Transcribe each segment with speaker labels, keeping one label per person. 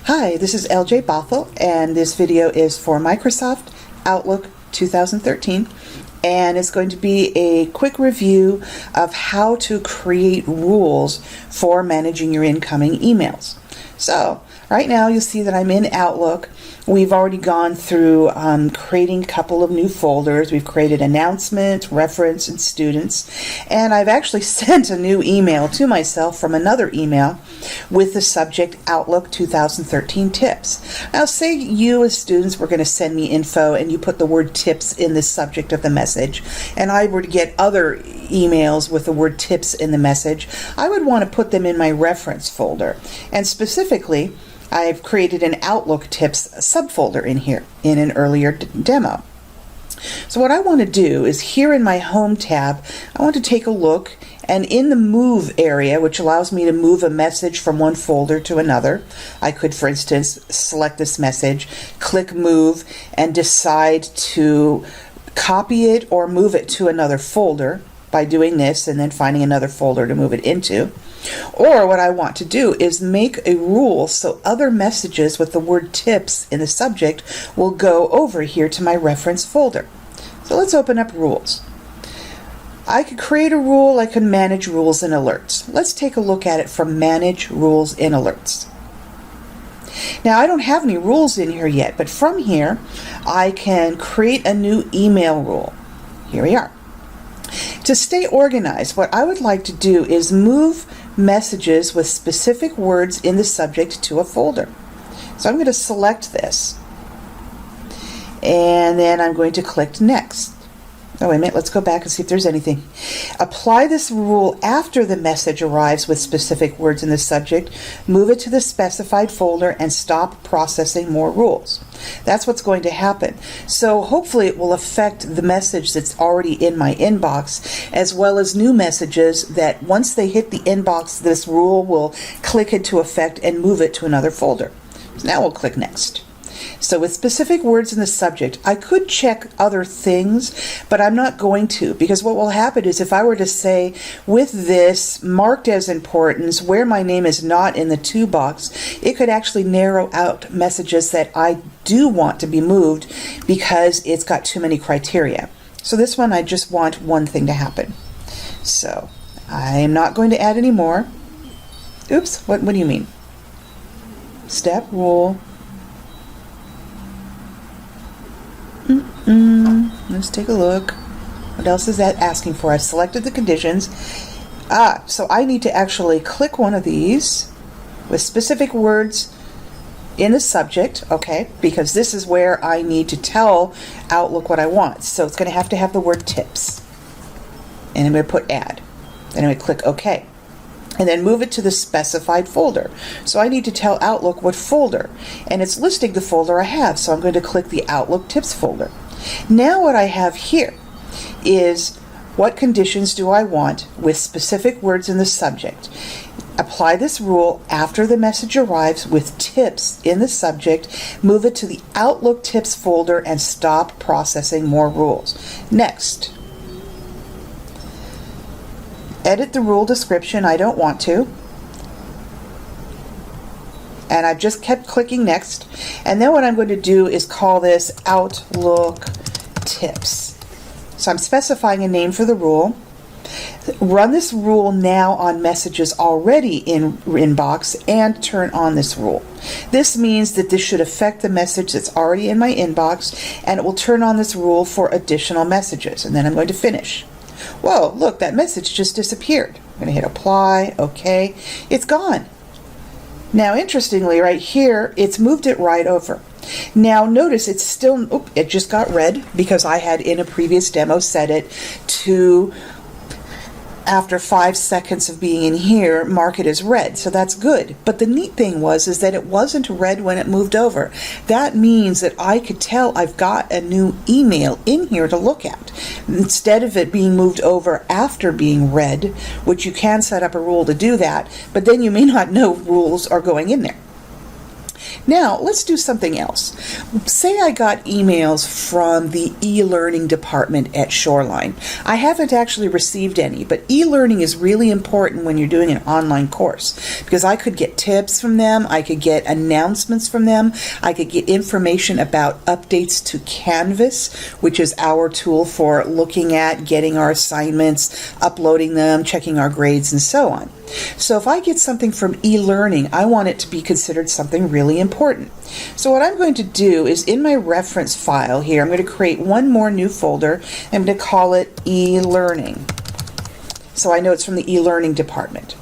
Speaker 1: Hi, this is LJ Bothell, and this video is for Microsoft Outlook 2013, and it's going to be a quick review of how to create rules for managing your incoming emails. So, right now you'll see that I'm in Outlook. We've already gone through creating a couple of new folders. We've created announcements, reference, and students. And I've actually sent a new email to myself from another email with the subject Outlook 2013 Tips. Now, say you as students were going to send me info and you put the word tips in the subject of the message, and I were to get other emails with the word tips in the message, I would want to put them in my reference folder. And specifically, I've created an Outlook Tips subfolder in here in an earlier demo. So what I want to do is here in my Home tab, I want to take a look, and in the Move area, which allows me to move a message from one folder to another, I could, for instance, select this message, click Move, and decide to copy it or move it to another folder by doing this and then finding another folder to move it into. Or what I want to do is make a rule so other messages with the word tips in the subject will go over here to my reference folder. So let's open up rules. I could create a rule, I could manage rules and alerts. Let's take a look at it from Manage Rules and Alerts. Now, I don't have any rules in here yet, but from here I can create a new email rule. Here we are. To stay organized, what I would like to do is move messages with specific words in the subject to a folder. So I'm going to select this, and then I'm going to click Next. Oh, wait a minute, let's go back and see if there's anything. Apply this rule after the message arrives with specific words in the subject, move it to the specified folder, and stop processing more rules. That's what's going to happen. So hopefully it will affect the message that's already in my inbox, as well as new messages that once they hit the inbox, this rule will click into effect and move it to another folder. So now we'll click Next. So with specific words in the subject, I could check other things, but I'm not going to, because what will happen is if I were to say, with this marked as importance, where my name is not in the to box, it could actually narrow out messages that I do want to be moved because it's got too many criteria. So this one, I just want one thing to happen. So I'm not going to add any more. Oops, what do you mean? Step rule. Let's take a look. What else is that asking for? I've selected the conditions. So I need to actually click one of these with specific words in the subject, okay, because this is where I need to tell Outlook what I want. So it's going to have the word tips. And I'm going to put add. Then I'm going to click OK. And then move it to the specified folder. So I need to tell Outlook what folder. And it's listing the folder I have, so I'm going to click the Outlook Tips folder. Now what I have here is what conditions do I want with specific words in the subject. Apply this rule after the message arrives with tips in the subject, move it to the Outlook Tips folder, and stop processing more rules. Next. Edit the rule description. I don't want to. And I've just kept clicking Next. And then what I'm going to do is call this Outlook Tips. So I'm specifying a name for the rule. Run this rule now on messages already in inbox and turn on this rule. This means that this should affect the message that's already in my inbox, and it will turn on this rule for additional messages. And then I'm going to finish. Whoa, look, that message just disappeared. I'm going to hit apply, OK. It's gone. Now, interestingly, right here, it's moved it right over. Now, notice it's still, it just got red because I had in a previous demo set it to, after 5 seconds of being in here, mark it as red. So that's good. But the neat thing is that it wasn't red when it moved over. That means that I could tell I've got a new email in here to look at. Instead of it being moved over after being red, which you can set up a rule to do that, but then you may not know rules are going in there. Now, let's do something else. Say I got emails from the e-learning department at Shoreline. I haven't actually received any, but e-learning is really important when you're doing an online course, because I could get tips from them, I could get announcements from them, I could get information about updates to Canvas, which is our tool for looking at getting our assignments, uploading them, checking our grades, and so on. So if I get something from e-learning, I want it to be considered something really important. So what I'm going to do is in my reference file here, I'm going to create one more new folder. I'm going to call it e-learning. So I know it's from the e-learning department.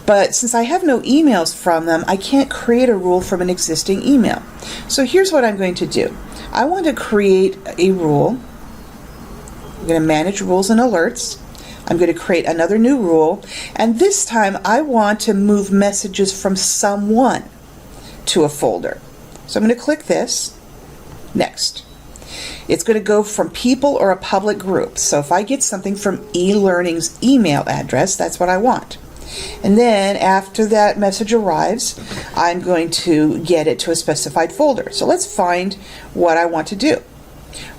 Speaker 1: But since I have no emails from them, I can't create a rule from an existing email. So here's what I'm going to do. I want to create a rule. I'm going to manage rules and alerts. I'm going to create another new rule, and this time I want to move messages from someone to a folder. So I'm going to click this. Next. It's going to go from people or a public group. So if I get something from e-learning's email address, that's what I want. And then after that message arrives, I'm going to get it to a specified folder. So let's find what I want to do.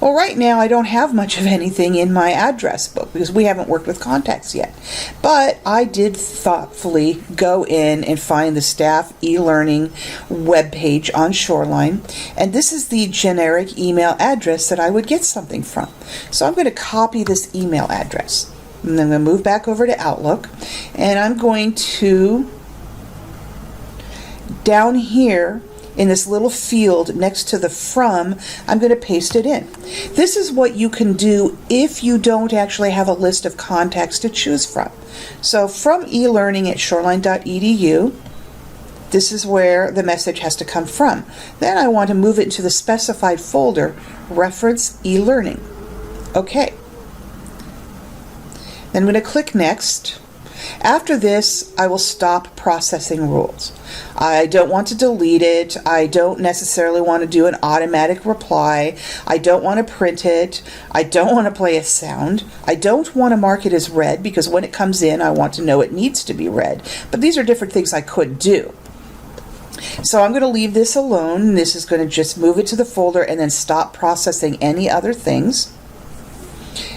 Speaker 1: Well, right now I don't have much of anything in my address book because we haven't worked with contacts yet. But I did thoughtfully go in and find the staff e-learning webpage on Shoreline, and this is the generic email address that I would get something from. So I'm going to copy this email address. And then I'm going to move back over to Outlook, and I'm going to, down here, in this little field next to the from, I'm going to paste it in. This is what you can do if you don't actually have a list of contacts to choose from. So from e-learning at shoreline.edu, this is where the message has to come from. Then I want to move it into the specified folder, reference e-learning. Okay. Then I'm going to click next. After this, I will stop processing rules. I don't want to delete it. I don't necessarily want to do an automatic reply. I don't want to print it. I don't want to play a sound. I don't want to mark it as read because when it comes in, I want to know it needs to be read. But these are different things I could do. So I'm going to leave this alone. This is going to just move it to the folder and then stop processing any other things.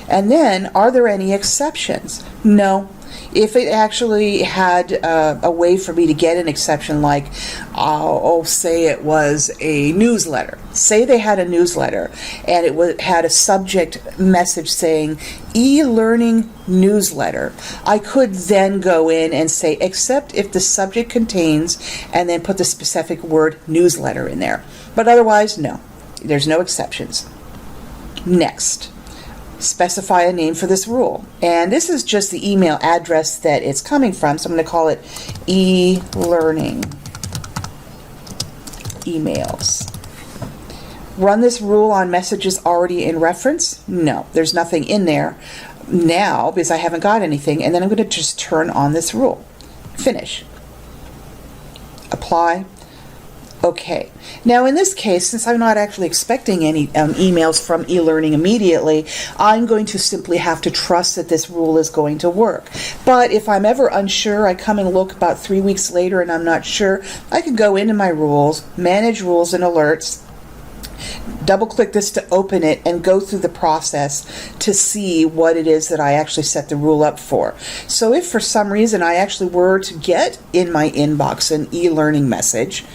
Speaker 1: And then, are there any exceptions? No. If it actually had a way for me to get an exception, like, say it was a newsletter. Say they had a newsletter and it had a subject message saying e-learning newsletter. I could then go in and say, except if the subject contains, and then put the specific word newsletter in there. But otherwise, no. There's no exceptions. Next. Specify a name for this rule. And this is just the email address that it's coming from, so I'm going to call it e-learning emails. Run this rule on messages already in reference? No, there's nothing in there now because I haven't got anything, and then I'm going to just turn on this rule. Finish. Apply. Okay. Now in this case, since I'm not actually expecting any emails from e-learning immediately, I'm going to simply have to trust that this rule is going to work. But if I'm ever unsure, I come and look about 3 weeks later and I'm not sure, I can go into my rules, manage rules and alerts, double click this to open it and go through the process to see what it is that I actually set the rule up for. So if for some reason I actually were to get in my inbox an e-learning message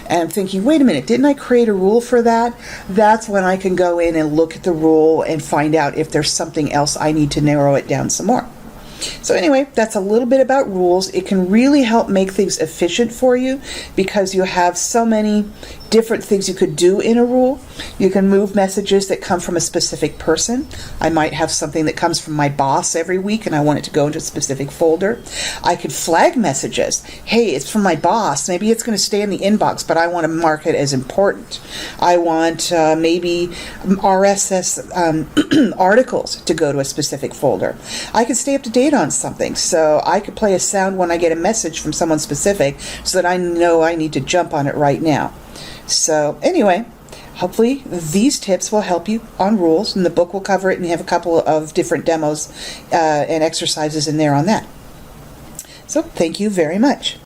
Speaker 1: and I'm thinking, wait a minute, didn't I create a rule for that? That's when I can go in and look at the rule and find out if there's something else I need to narrow it down some more. So anyway, that's a little bit about rules. It can really help make things efficient for you because you have so many different things you could do in a rule. You can move messages that come from a specific person. I might have something that comes from my boss every week and I want it to go into a specific folder. I could flag messages. Hey, it's from my boss. Maybe it's going to stay in the inbox, but I want to mark it as important. I want maybe RSS articles to go to a specific folder. I could stay up to date on something, so I could play a sound when I get a message from someone specific so that I know I need to jump on it right now. So anyway, hopefully these tips will help you on rules, and the book will cover it, and you have a couple of different demos and exercises in there on that. So thank you very much.